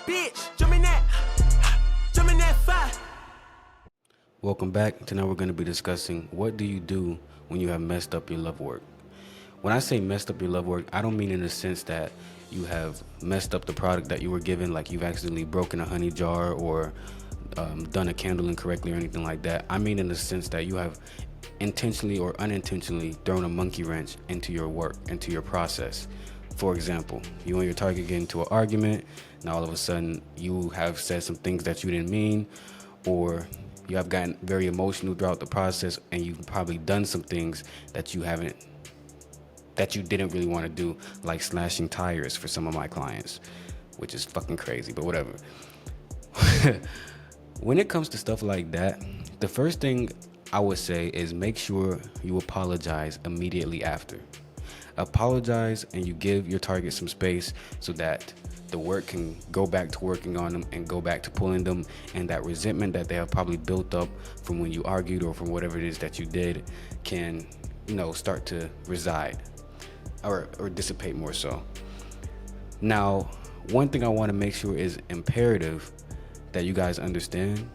bitch. Jump in that fire. Welcome back. Tonight we're going to be discussing what do you do when you have messed up your love work. When I say messed up your love work, I don't mean in the sense that you have messed up the product that you were given, like you've accidentally broken a honey jar or done a candle incorrectly or anything like that. I mean in the sense that you have intentionally or unintentionally thrown a monkey wrench into your work, into your process. For example, you and your target get into an argument. Now all of a sudden you have said some things that you didn't mean, or you have gotten very emotional throughout the process, and you've probably done some things that you didn't really want to do, like slashing tires for some of my clients, which is fucking crazy, but whatever. When it comes to stuff like that, the first thing I would say is make sure you apologize immediately after. Apologize, and you give your target some space so that the work can go back to working on them and go back to pulling them, and that resentment that they have probably built up from when you argued or from whatever it is that you did can, start to reside or dissipate more so. Now, one thing I want to make sure is imperative that you guys understand.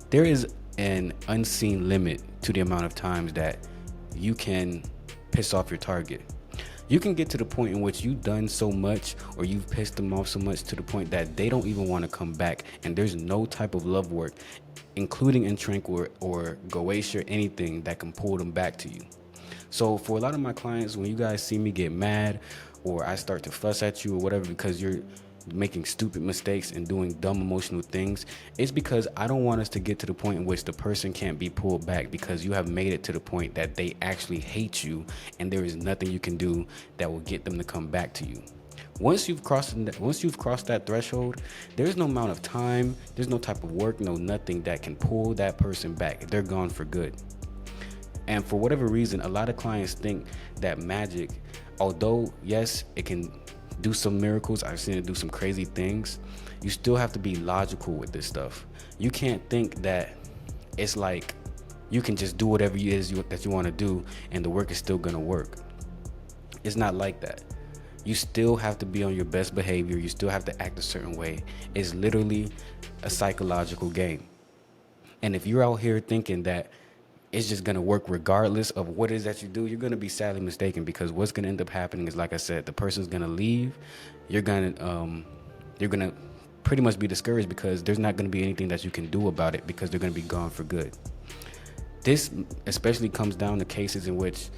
There is an unseen limit to the amount of times that you can piss off your target. You can get to the point in which you've done so much, or you've pissed them off so much to the point that they don't even want to come back, and there's no type of love work, including in Tranquil or Goetia or anything, that can pull them back to you. So for a lot of my clients, when you guys see me get mad or I start to fuss at you or whatever because you're making stupid mistakes and doing dumb emotional things, it's because I don't want us to get to the point in which the person can't be pulled back, because you have made it to the point that they actually hate you and there is nothing you can do that will get them to come back to you. Once you've crossed that threshold, there's no amount of time, there's no type of work, no nothing that can pull that person back. They're gone for good. And for whatever reason, a lot of clients think that magic, although yes, it can do some miracles, I've seen it do some crazy things, you still have to be logical with this stuff. You can't think that it's like you can just do whatever it is that you want to do and the work is still gonna work. It's not like that. You still have to be on your best behavior. You still have to act a certain way. It's literally a psychological game. And if you're out here thinking that it's just going to work regardless of what it is that you do, you're going to be sadly mistaken, because what's going to end up happening is, like I said, the person's going to leave. You're going to pretty much be discouraged because there's not going to be anything that you can do about it, because they're going to be gone for good. This especially comes down to cases in which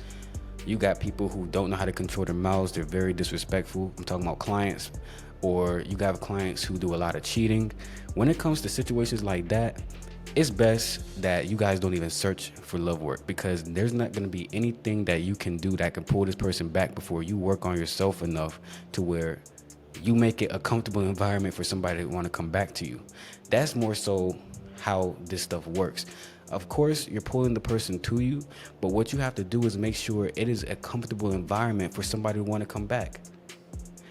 you got people who don't know how to control their mouths. They're very disrespectful. I'm talking about clients, or you got clients who do a lot of cheating. When it comes to situations like that, it's best that you guys don't even search for love work, because there's not going to be anything that you can do that can pull this person back before you work on yourself enough to where you make it a comfortable environment for somebody to want to come back to you. That's more so how this stuff works. Of course, you're pulling the person to you, but what you have to do is make sure it is a comfortable environment for somebody to want to come back.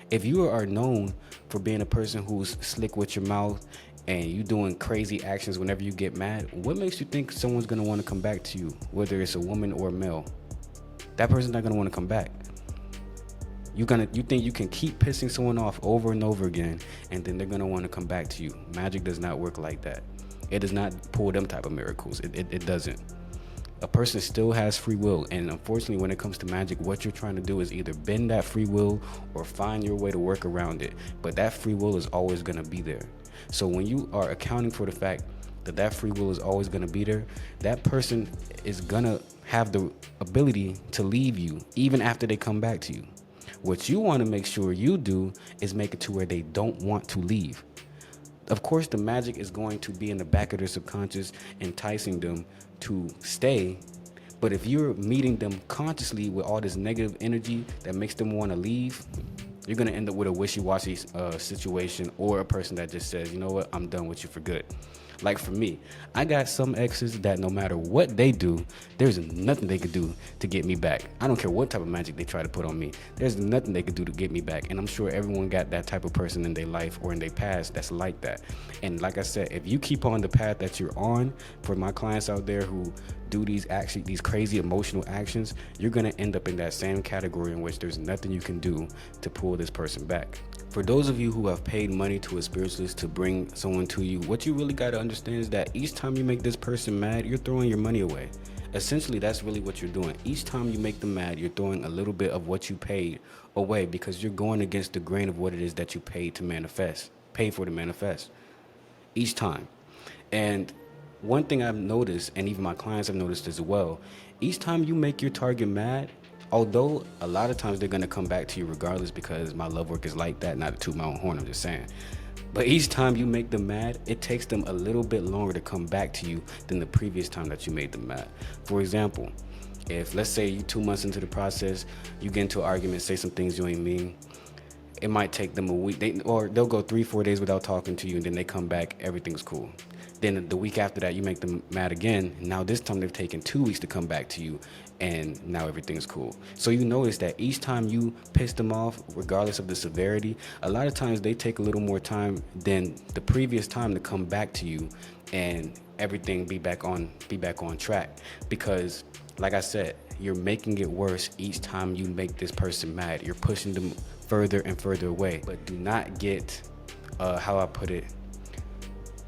If you are known for being a person who's slick with your mouth and you doing crazy actions whenever you get mad, what makes you think someone's going to want to come back to you, whether it's a woman or a male? That person's not going to want to come back. You think you can keep pissing someone off over and over again, and then they're going to want to come back to you. Magic does not work like that. It does not pull them type of miracles. It doesn't. A person still has free will, and unfortunately when it comes to magic, what you're trying to do is either bend that free will or find your way to work around it, but that free will is always going to be there. So when you are accounting for the fact that that free will is always going to be there, that person is going to have the ability to leave you even after they come back to you. What you want to make sure you do is make it to where they don't want to leave. Of course, the magic is going to be in the back of their subconscious, enticing them to stay. But if you're meeting them consciously with all this negative energy that makes them want to leave, you're going to end up with a wishy-washy situation, or a person that just says, you know what, I'm done with you for good. Like for me, I got some exes that no matter what they do, there's nothing they could do to get me back. I don't care what type of magic they try to put on me. There's nothing they could do to get me back. And I'm sure everyone got that type of person in their life or in their past that's like that. And like I said, if you keep on the path that you're on, for my clients out there who do these crazy emotional actions, you're gonna end up in that same category in which there's nothing you can do to pull this person back. For those of you who have paid money to a spiritualist to bring someone to you, what you really got to understand is that each time you make this person mad, you're throwing your money away. Essentially, that's really what you're doing. Each time you make them mad, you're throwing a little bit of what you paid away, because you're going against the grain of what it is that you paid for to manifest each time. And one thing I've noticed, and even my clients have noticed as well, each time you make your target mad, although a lot of times they're going to come back to you regardless, because my love work is like that, not to toot my own horn, I'm just saying. But each time you make them mad, it takes them a little bit longer to come back to you than the previous time that you made them mad. For example, if let's say you 2 months into the process, you get into an argument, say some things you ain't mean, it might take them a week, they'll go 3-4 days without talking to you, and then they come back, everything's cool. Then the week after that, you make them mad again. Now this time they've taken 2 weeks to come back to you, and now everything's cool. So you notice that each time you piss them off, regardless of the severity, a lot of times they take a little more time than the previous time to come back to you, and everything be back on track. Because like I said, you're making it worse each time you make this person mad. You're pushing them further and further away. But do not get, how I put it,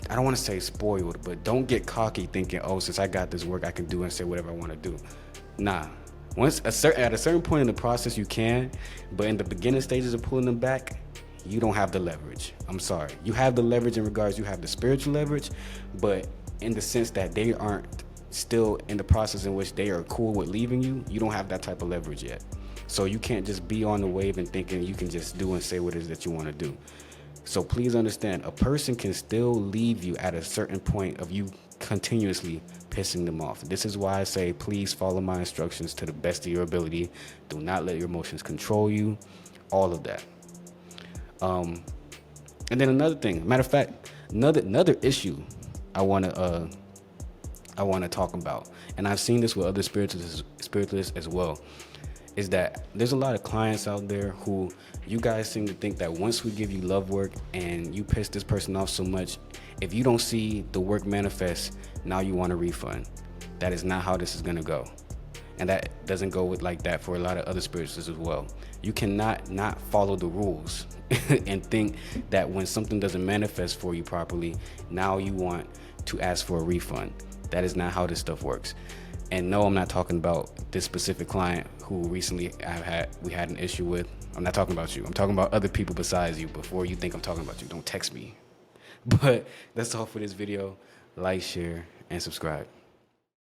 I don't want to say spoiled, but don't get cocky thinking, oh, since I got this work, I can do and say whatever I want to do. Nah. At a certain point in the process, you can, but in the beginning stages of pulling them back, you don't have the leverage. I'm sorry. You have the leverage in regards, you have the spiritual leverage, but in the sense that they aren't still in the process in which they are cool with leaving you, you don't have that type of leverage yet. So you can't just be on the wave and thinking you can just do and say what it is that you want to do. So please understand, a person can still leave you at a certain point of you continuously pissing them off. This is why I say, please follow my instructions to the best of your ability. Do not let your emotions control you, all of that. And then another thing, matter of fact, another issue I want to talk about, and I've seen this with other spiritualists as well, is that there's a lot of clients out there who, you guys seem to think that once we give you love work and you piss this person off so much, if you don't see the work manifest, now you want a refund. That is not how this is gonna go. And that doesn't go with like that for a lot of other spiritualists as well. You cannot not follow the rules and think that when something doesn't manifest for you properly, now you want to ask for a refund. That is not how this stuff works. And no, I'm not talking about this specific client who recently we had an issue with. I'm not talking about you. I'm talking about other people besides you. Before you think I'm talking about you, don't text me. But that's all for this video. Like, share, and subscribe.